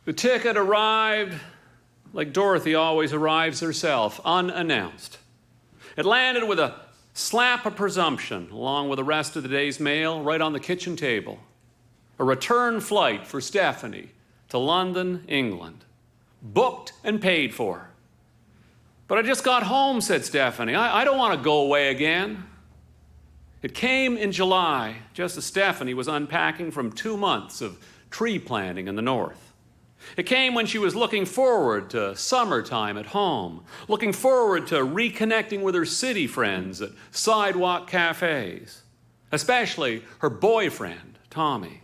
The ticket arrived like Dorothy always arrives herself, unannounced. It landed with a slap of presumption, along with the rest of the day's mail, right on the kitchen table. A return flight for Stephanie to London, England. Booked and paid for. But I just got home, said Stephanie. I don't want to go away again. It came in July, just as Stephanie was unpacking from 2 months of tree planting in the north. It came when she was looking forward to summertime at home, looking forward to reconnecting with her city friends at sidewalk cafes, especially her boyfriend, Tommy.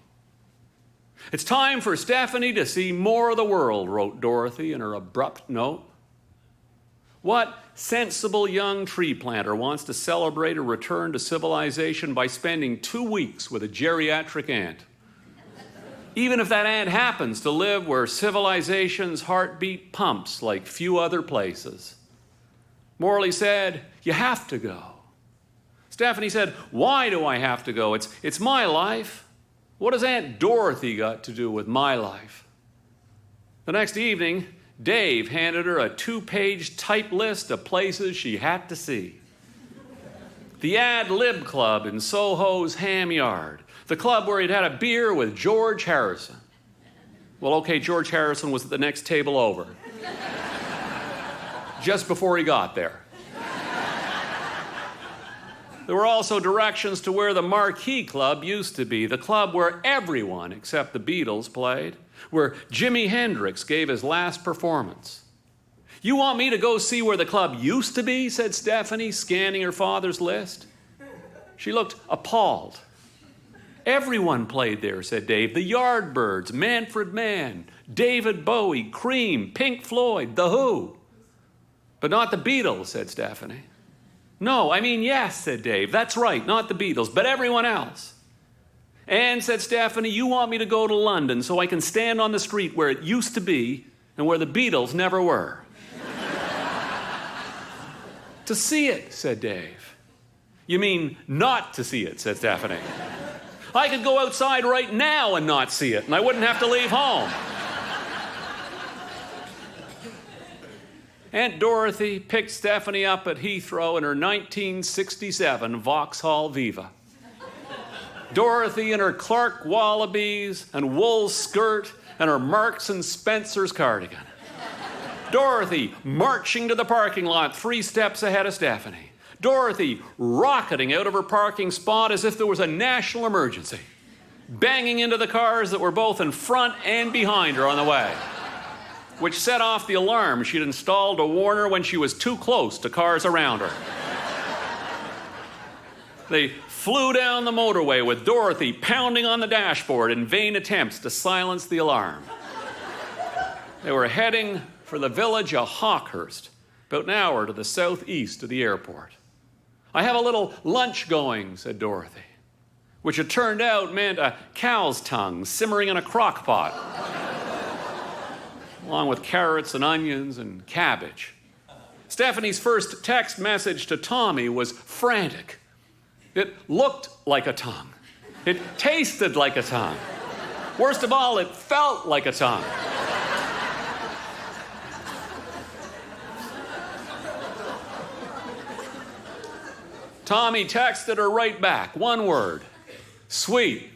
It's time for Stephanie to see more of the world, wrote Dorothy in her abrupt note. What sensible young tree planter wants to celebrate a return to civilization by spending 2 weeks with a geriatric aunt? Even if that aunt happens to live where civilization's heartbeat pumps like few other places. Morley said, you have to go. Stephanie said, why do I have to go? It's my life. What has Aunt Dorothy got to do with my life? The next evening, Dave handed her a 2-page type list of places she had to see. The Ad Lib Club in Soho's Ham Yard. The club where he'd had a beer with George Harrison. Well, okay, George Harrison was at the next table over. Just before he got there. There were also directions to where the Marquee Club used to be, the club where everyone except the Beatles played, where Jimi Hendrix gave his last performance. You want me to go see where the club used to be? Said Stephanie, scanning her father's list. She looked appalled. Everyone played there, said Dave. The Yardbirds, Manfred Mann, David Bowie, Cream, Pink Floyd, The Who. But not the Beatles, said Stephanie. No, I mean, yes, said Dave. That's right, not the Beatles, but everyone else. And, said Stephanie, you want me to go to London so I can stand on the street where it used to be and where the Beatles never were. To see it, said Dave. You mean not to see it, said Stephanie. I could go outside right now and not see it, and I wouldn't have to leave home. Aunt Dorothy picked Stephanie up at Heathrow in her 1967 Vauxhall Viva. Dorothy in her Clark Wallabies and wool skirt and her Marks and Spencer's cardigan. Dorothy marching to the parking lot 3 steps ahead of Stephanie. Dorothy rocketing out of her parking spot as if there was a national emergency, banging into the cars that were both in front and behind her on the way, which set off the alarm she'd installed to warn her when she was too close to cars around her. They flew down the motorway with Dorothy pounding on the dashboard in vain attempts to silence the alarm. They were heading for the village of Hawkhurst, about an hour to the southeast of the airport. I have a little lunch going, said Dorothy, which it turned out meant a cow's tongue simmering in a crock pot, along with carrots and onions and cabbage. Stephanie's first text message to Tommy was frantic. It looked like a tongue. It tasted like a tongue. Worst of all, it felt like a tongue. Tommy texted her right back, one word, sweet.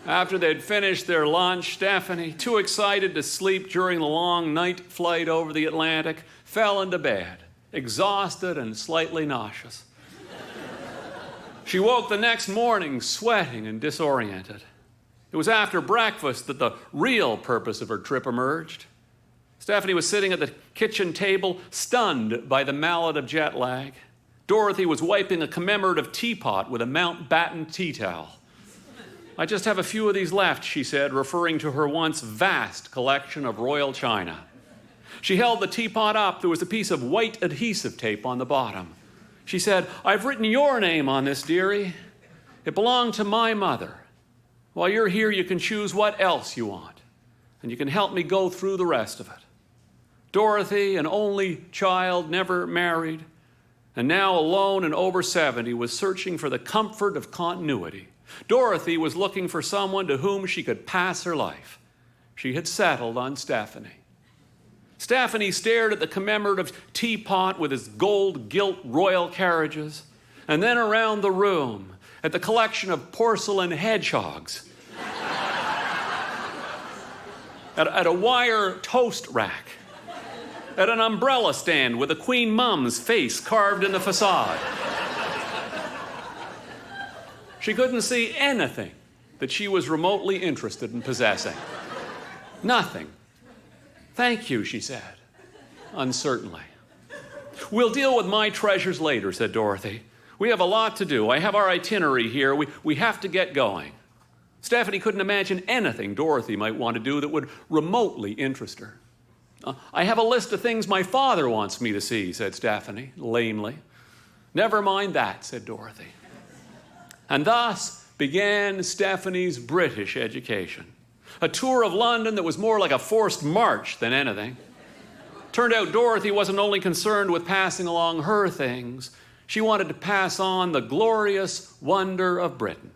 After they'd finished their lunch, Stephanie, too excited to sleep during the long night flight over the Atlantic, fell into bed, exhausted and slightly nauseous. She woke the next morning sweating and disoriented. It was after breakfast that the real purpose of her trip emerged. Stephanie was sitting at the kitchen table, stunned by the mallet of jet lag. Dorothy was wiping a commemorative teapot with a Mountbatten tea towel. I just have a few of these left, she said, referring to her once vast collection of royal china. She held the teapot up. There was a piece of white adhesive tape on the bottom. She said, I've written your name on this, dearie. It belonged to my mother. While you're here, you can choose what else you want, and you can help me go through the rest of it. Dorothy, an only child, never married, and now alone and over 70, was searching for the comfort of continuity. Dorothy was looking for someone to whom she could pass her life. She had settled on Stephanie. Stephanie stared at the commemorative teapot with its gold-gilt royal carriages, and then around the room at the collection of porcelain hedgehogs, at a wire toast rack, at an umbrella stand with a Queen Mum's face carved in the facade. She couldn't see anything that she was remotely interested in possessing. Nothing. "Thank you," she said, uncertainly. "We'll deal with my treasures later," said Dorothy. "We have a lot to do. I have our itinerary here. We have to get going." Stephanie couldn't imagine anything Dorothy might want to do that would remotely interest her. "I have a list of things my father wants me to see," said Stephanie, lamely. "Never mind that," said Dorothy. And thus began Stephanie's British education. A tour of London that was more like a forced march than anything. Turned out Dorothy wasn't only concerned with passing along her things, she wanted to pass on the glorious wonder of Britain.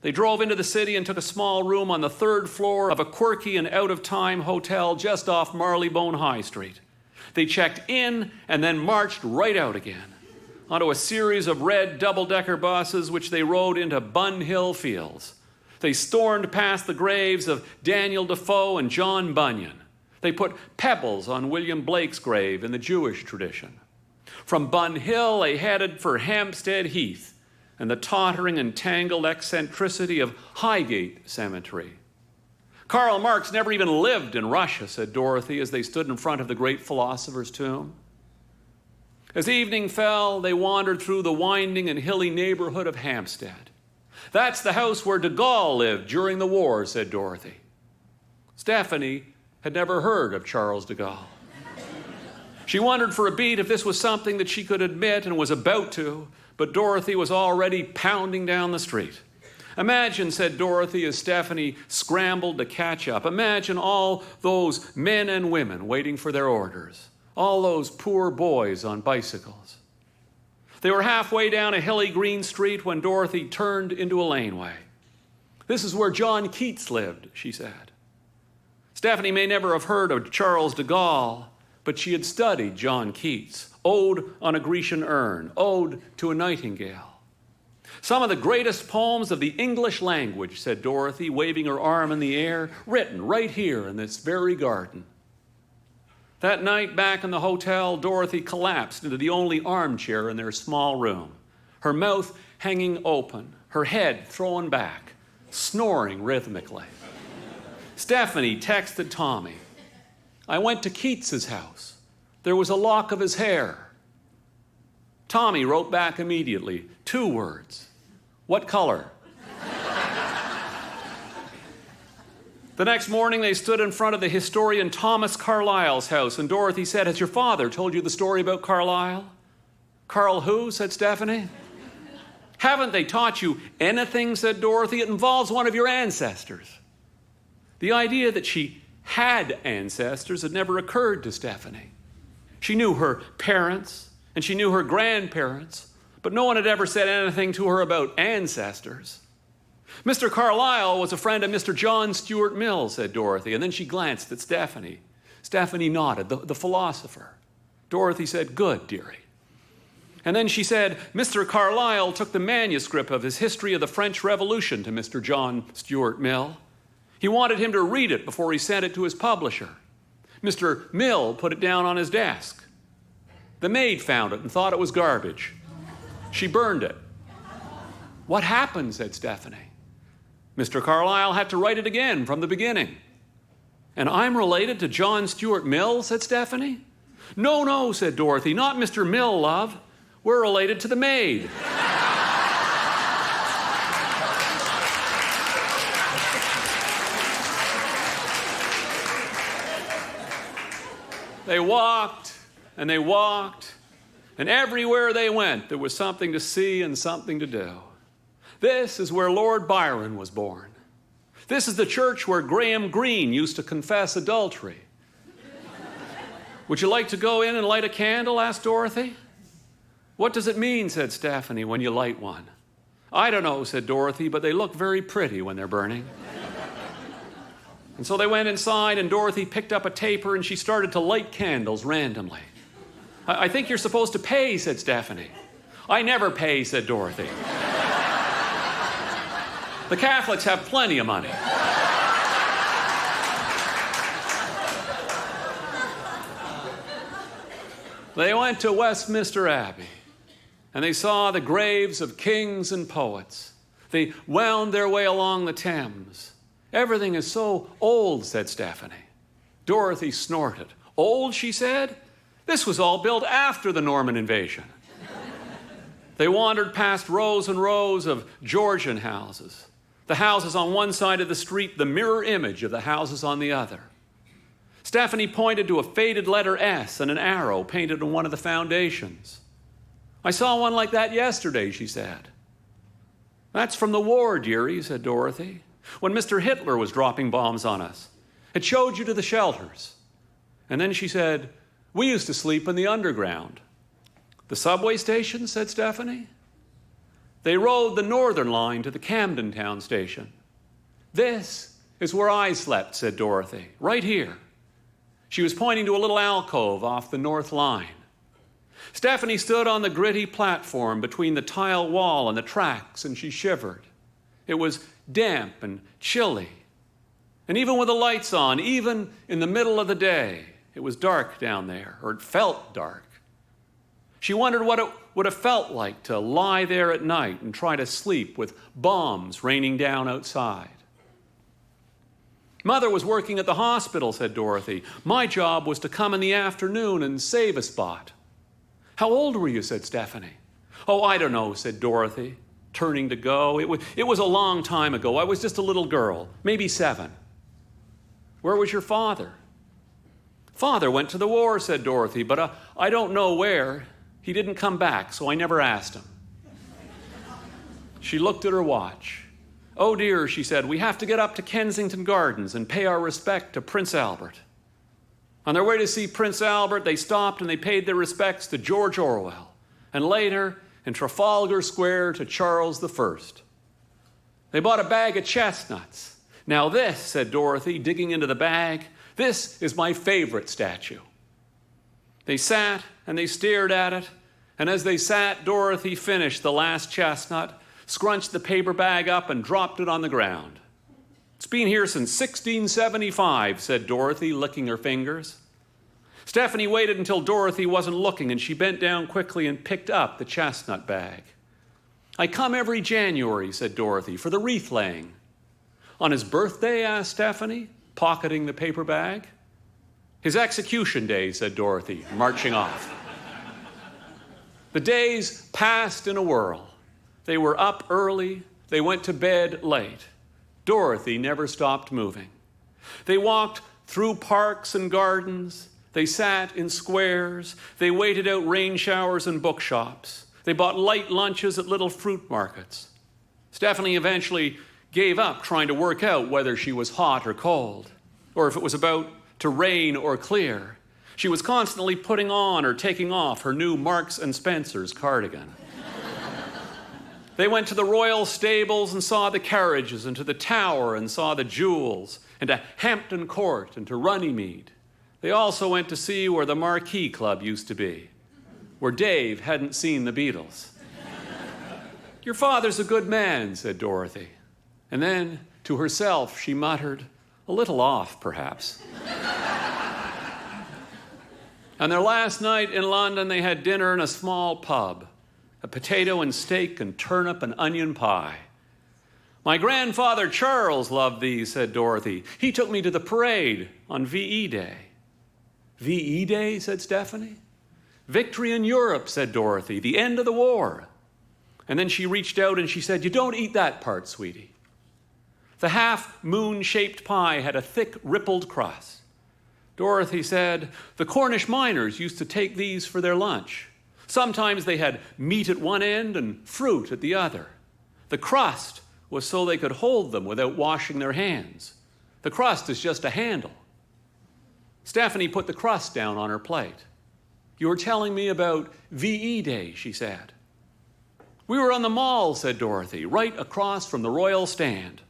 They drove into the city and took a small room on the 3rd floor of a quirky and out-of-time hotel just off Marylebone High Street. They checked in and then marched right out again onto a series of red double-decker buses which they rode into Bun Hill Fields. They stormed past the graves of Daniel Defoe and John Bunyan. They put pebbles on William Blake's grave in the Jewish tradition. From Bun Hill, they headed for Hampstead Heath and the tottering and tangled eccentricity of Highgate Cemetery. "Karl Marx never even lived in Russia," said Dorothy as they stood in front of the great philosopher's tomb. As evening fell, they wandered through the winding and hilly neighborhood of Hampstead. "That's the house where de Gaulle lived during the war," said Dorothy. Stephanie had never heard of Charles de Gaulle. She wondered for a beat if this was something that she could admit and was about to, but Dorothy was already pounding down the street. "Imagine," said Dorothy as Stephanie scrambled to catch up, "imagine all those men and women waiting for their orders, all those poor boys on bicycles." They were halfway down a hilly green street when Dorothy turned into a laneway. "This is where John Keats lived," she said. Stephanie may never have heard of Charles de Gaulle, but she had studied John Keats' Ode on a Grecian Urn, Ode to a Nightingale. "Some of the greatest poems of the English language," said Dorothy, waving her arm in the air, "written right here in this very garden." That night, back in the hotel, Dorothy collapsed into the only armchair in their small room, her mouth hanging open, her head thrown back, snoring rhythmically. Stephanie texted Tommy, "I went to Keats's house. There was a lock of his hair." Tommy wrote back immediately, 2 words. "What color?" The next morning, they stood in front of the historian Thomas Carlyle's house, and Dorothy said, "Has your father told you the story about Carlyle?" "Carl who?" said Stephanie. "Haven't they taught you anything?" said Dorothy. "It involves one of your ancestors." The idea that she had ancestors had never occurred to Stephanie. She knew her parents, and she knew her grandparents, but no one had ever said anything to her about ancestors. "Mr. Carlyle was a friend of Mr. John Stuart Mill," said Dorothy, and then she glanced at Stephanie. Stephanie nodded, the philosopher. Dorothy said, "Good, dearie." And then she said, "Mr. Carlyle took the manuscript of his History of the French Revolution to Mr. John Stuart Mill. He wanted him to read it before he sent it to his publisher. Mr. Mill put it down on his desk. The maid found it and thought it was garbage. She burned it." "What happened?" said Stephanie. "Mr. Carlyle had to write it again from the beginning." "And I'm related to John Stuart Mill?" said Stephanie. "No, no," said Dorothy, "not Mr. Mill, love. We're related to the maid." They walked, and they walked, and everywhere they went, there was something to see and something to do. This is where Lord Byron was born. This is the church where Graham Greene used to confess adultery. "Would you like to go in and light a candle?" asked Dorothy. What does it mean, said Stephanie, when you light one? I don't know, said Dorothy, but they look very pretty when they're burning. And so they went inside, and Dorothy picked up a taper, and she started to light candles randomly. I think you're supposed to pay, said Stephanie. I never pay, said Dorothy. The Catholics have plenty of money. They went to Westminster Abbey, and they saw the graves of kings and poets. They wound their way along the Thames. Everything is so old, said Stephanie. Dorothy snorted. Old, she said? This was all built after the Norman invasion. They wandered past rows and rows of Georgian houses. The houses on one side of the street, the mirror image of the houses on the other. Stephanie pointed to a faded letter S and an arrow painted on one of the foundations. I saw one like that yesterday, she said. That's from the war, dearie, said Dorothy, when Mr. Hitler was dropping bombs on us. It showed you to the shelters. And then she said, we used to sleep in the underground. The subway station, said Stephanie. They rode the Northern Line to the Camden Town station. This is where I slept, said Dorothy, right here. She was pointing to a little alcove off the North Line. Stephanie stood on the gritty platform between the tile wall and the tracks, and she shivered. It was damp and chilly. And even with the lights on, even in the middle of the day, it was dark down there, or it felt dark. She wondered what it would have felt like to lie there at night and try to sleep with bombs raining down outside. Mother was working at the hospital, said Dorothy. My job was to come in the afternoon and save a spot. How old were you, said Stephanie. Oh, I don't know, said Dorothy, turning to go. It was a long time ago. I was just a little girl, maybe 7. Where was your father? Father went to the war, said Dorothy, but I don't know where. He didn't come back, so I never asked him. She looked at her watch. Oh dear, she said, we have to get up to Kensington Gardens and pay our respect to Prince Albert. On their way to see Prince Albert, they stopped and they paid their respects to George Orwell, and later in Trafalgar Square to Charles I. They bought a bag of chestnuts. Now this, said Dorothy, digging into the bag, this is my favorite statue. They sat and they stared at it, and as they sat, Dorothy finished the last chestnut, scrunched the paper bag up, and dropped it on the ground. It's been here since 1675, said Dorothy, licking her fingers. Stephanie waited until Dorothy wasn't looking, and she bent down quickly and picked up the chestnut bag. I come every January, said Dorothy, for the wreath laying. On his birthday, asked Stephanie, pocketing the paper bag. His execution day, said Dorothy, marching off. The days passed in a whirl. They were up early. They went to bed late. Dorothy never stopped moving. They walked through parks and gardens. They sat in squares. They waited out rain showers in bookshops. They bought light lunches at little fruit markets. Stephanie eventually gave up trying to work out whether she was hot or cold, or if it was about to rain or clear. She was constantly putting on or taking off her new Marks and Spencer's cardigan. They went to the royal stables and saw the carriages, and to the Tower and saw the jewels, and to Hampton Court and to Runnymede. They also went to see where the Marquee Club used to be, where Dave hadn't seen the Beatles. Your father's a good man, said Dorothy. And then, to herself, she muttered, a little off, perhaps. On their last night in London, they had dinner in a small pub, a potato and steak and turnip and onion pie. My grandfather Charles loved these, said Dorothy. He took me to the parade on VE Day. VE Day, said Stephanie. Victory in Europe, said Dorothy, the end of the war. And then she reached out and she said, you don't eat that part, sweetie. The half-moon-shaped pie had a thick, rippled crust. Dorothy said, the Cornish miners used to take these for their lunch. Sometimes they had meat at one end and fruit at the other. The crust was so they could hold them without washing their hands. The crust is just a handle. Stephanie put the crust down on her plate. You were telling me about VE Day, she said. We were on the mall, said Dorothy, right across from the Royal Stand.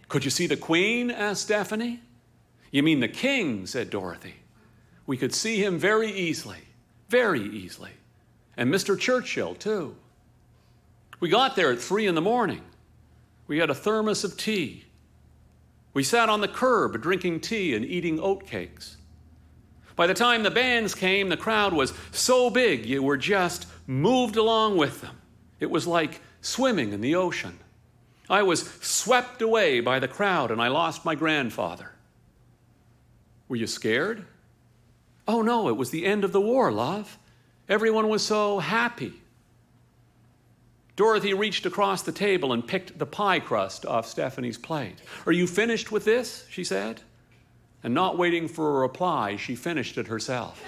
Could you see the Queen? Asked Stephanie. You mean the King, said Dorothy. We could see him very easily. And Mr. Churchill, too. We got there at 3 a.m. We had a thermos of tea. We sat on the curb drinking tea and eating oatcakes. By the time the bands came, the crowd was so big you were just moved along with them. It was like swimming in the ocean. I was swept away by the crowd and I lost my grandfather. Were you scared? Oh no, it was the end of the war, love. Everyone was so happy. Dorothy reached across the table and picked the pie crust off Stephanie's plate. Are you finished with this? She said. And not waiting for a reply, she finished it herself.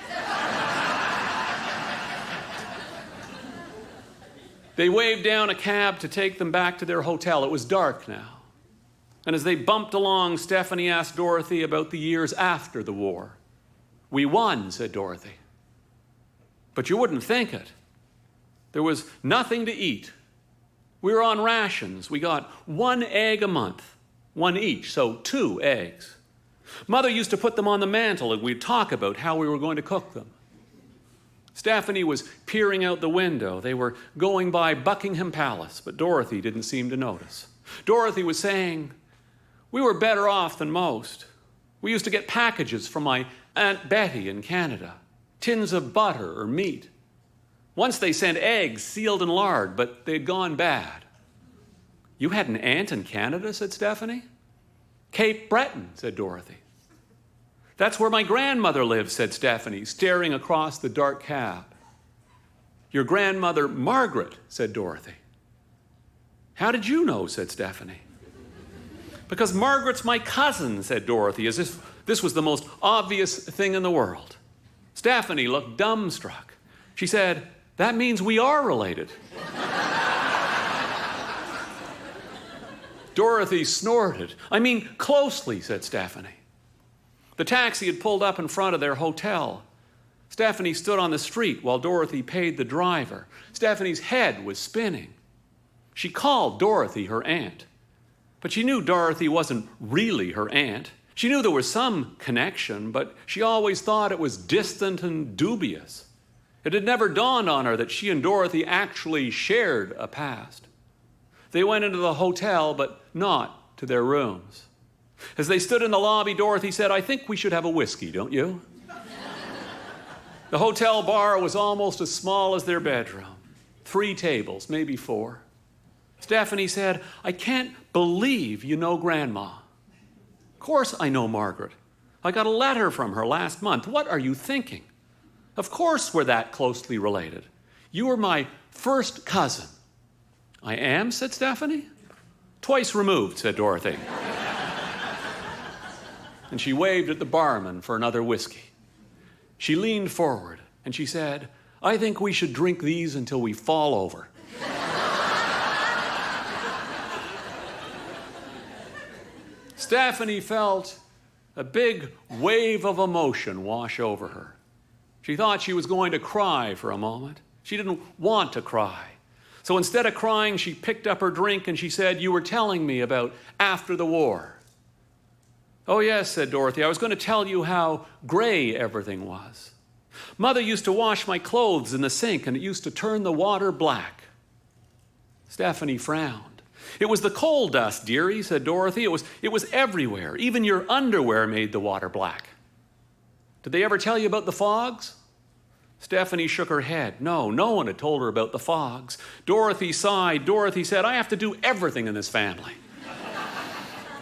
They waved down a cab to take them back to their hotel. It was dark now. And as they bumped along, Stephanie asked Dorothy about the years after the war. We won, said Dorothy. But you wouldn't think it. There was nothing to eat. We were on rations. We got 1 egg a month, 1 each, so 2 eggs. Mother used to put them on the mantel and we'd talk about how we were going to cook them. Stephanie was peering out the window. They were going by Buckingham Palace, but Dorothy didn't seem to notice. Dorothy was saying, we were better off than most. We used to get packages from my Aunt Betty in Canada, tins of butter or meat. Once they sent eggs sealed in lard, but they'd gone bad. You had an aunt in Canada, said Stephanie. Cape Breton, said Dorothy. That's where my grandmother lives, said Stephanie, staring across the dark cab. Your grandmother, Margaret, said Dorothy. How did you know, said Stephanie. Because Margaret's my cousin, said Dorothy, as if this was the most obvious thing in the world. Stephanie looked dumbstruck. She said, that means we are related. Dorothy snorted. I mean, closely, said Stephanie. The taxi had pulled up in front of their hotel. Stephanie stood on the street while Dorothy paid the driver. Stephanie's head was spinning. She called Dorothy her aunt, but she knew Dorothy wasn't really her aunt. She knew there was some connection, but she always thought it was distant and dubious. It had never dawned on her that she and Dorothy actually shared a past. They went into the hotel, but not to their rooms. As they stood in the lobby, Dorothy said, I think we should have a whiskey, don't you? The hotel bar was almost as small as their bedroom. 3 tables, maybe 4. Stephanie said, I can't believe you know Grandma. Of course I know Margaret. I got a letter from her last month. What are you thinking? Of course we're that closely related. You are my first cousin. I am, said Stephanie. Twice removed, said Dorothy. And she waved at the barman for another whiskey. She leaned forward and she said, I think we should drink these until we fall over. Stephanie felt a big wave of emotion wash over her. She thought she was going to cry for a moment. She didn't want to cry. So instead of crying, she picked up her drink and she said, you were telling me about after the war. Oh yes, said Dorothy, I was going to tell you how gray everything was. Mother used to wash my clothes in the sink and it used to turn the water black. Stephanie frowned. It was the coal dust, dearie, said Dorothy. It was everywhere. Even your underwear made the water black. Did they ever tell you about the fogs? Stephanie shook her head. No one had told her about the fogs. Dorothy sighed. Dorothy said, I have to do everything in this family.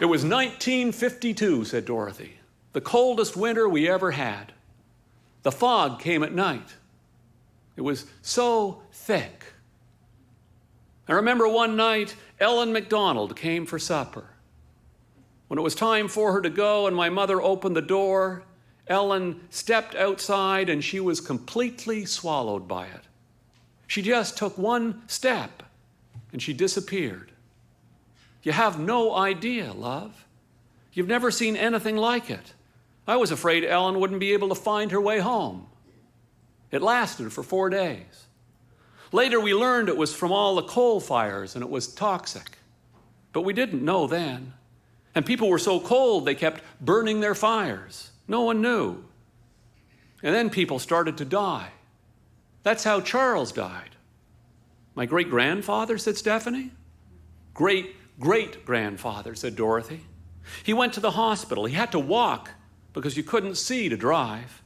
It was 1952, said Dorothy, the coldest winter we ever had. The fog came at night. It was so thick. I remember one night, Ellen MacDonald came for supper. When it was time for her to go and my mother opened the door, Ellen stepped outside and she was completely swallowed by it. She just took one step and she disappeared. You have no idea, love. You've never seen anything like it. I was afraid Ellen wouldn't be able to find her way home. It lasted for 4 days. Later, we learned it was from all the coal fires and it was toxic. But we didn't know then. And people were so cold, they kept burning their fires. No one knew. And then people started to die. That's how Charles died. My great-grandfather, said Stephanie. Great-great-grandfather, said Dorothy. He went to the hospital. He had to walk because you couldn't see to drive.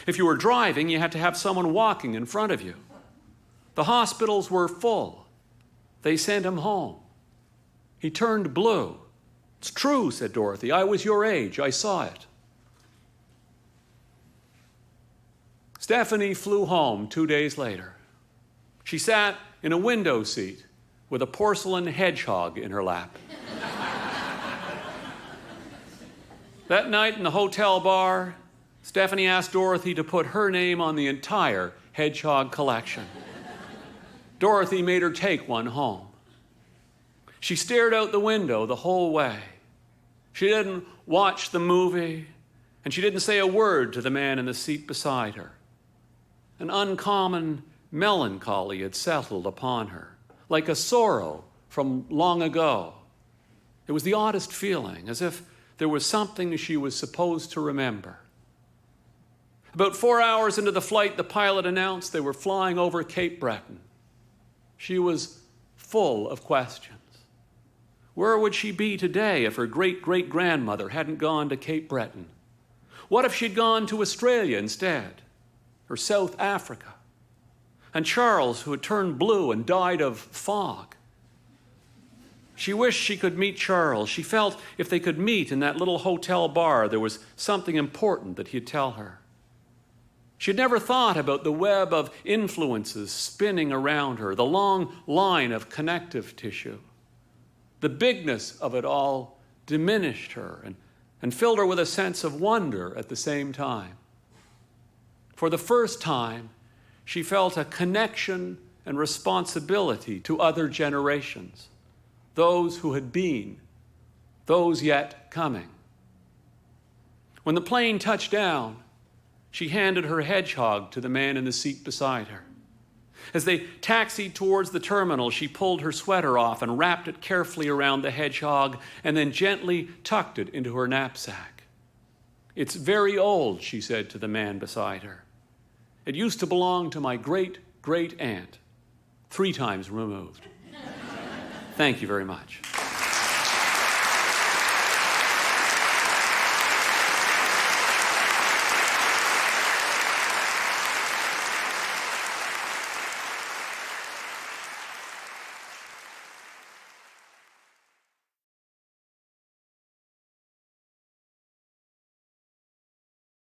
If you were driving, you had to have someone walking in front of you. The hospitals were full. They sent him home. He turned blue. It's true, said Dorothy. I was your age. I saw it. Stephanie flew home 2 days later. She sat in a window seat with a porcelain hedgehog in her lap. That night in the hotel bar, Stephanie asked Dorothy to put her name on the entire hedgehog collection. Dorothy made her take one home. She stared out the window the whole way. She didn't watch the movie, and she didn't say a word to the man in the seat beside her. An uncommon melancholy had settled upon her, like a sorrow from long ago. It was the oddest feeling, as if there was something she was supposed to remember. About 4 hours into the flight, the pilot announced they were flying over Cape Breton. She was full of questions. Where would she be today if her great-great-grandmother hadn't gone to Cape Breton? What if she'd gone to Australia instead, or South Africa? And Charles, who had turned blue and died of fog. She wished she could meet Charles. She felt if they could meet in that little hotel bar, there was something important that he'd tell her. She'd never thought about the web of influences spinning around her, the long line of connective tissue. The bigness of it all diminished her and filled her with a sense of wonder at the same time. For the first time, she felt a connection and responsibility to other generations, those who had been, those yet coming. When the plane touched down, she handed her hedgehog to the man in the seat beside her. As they taxied towards the terminal, she pulled her sweater off and wrapped it carefully around the hedgehog and then gently tucked it into her knapsack. It's very old, she said to the man beside her. It used to belong to my great-great-aunt, 3 times removed. Thank you very much.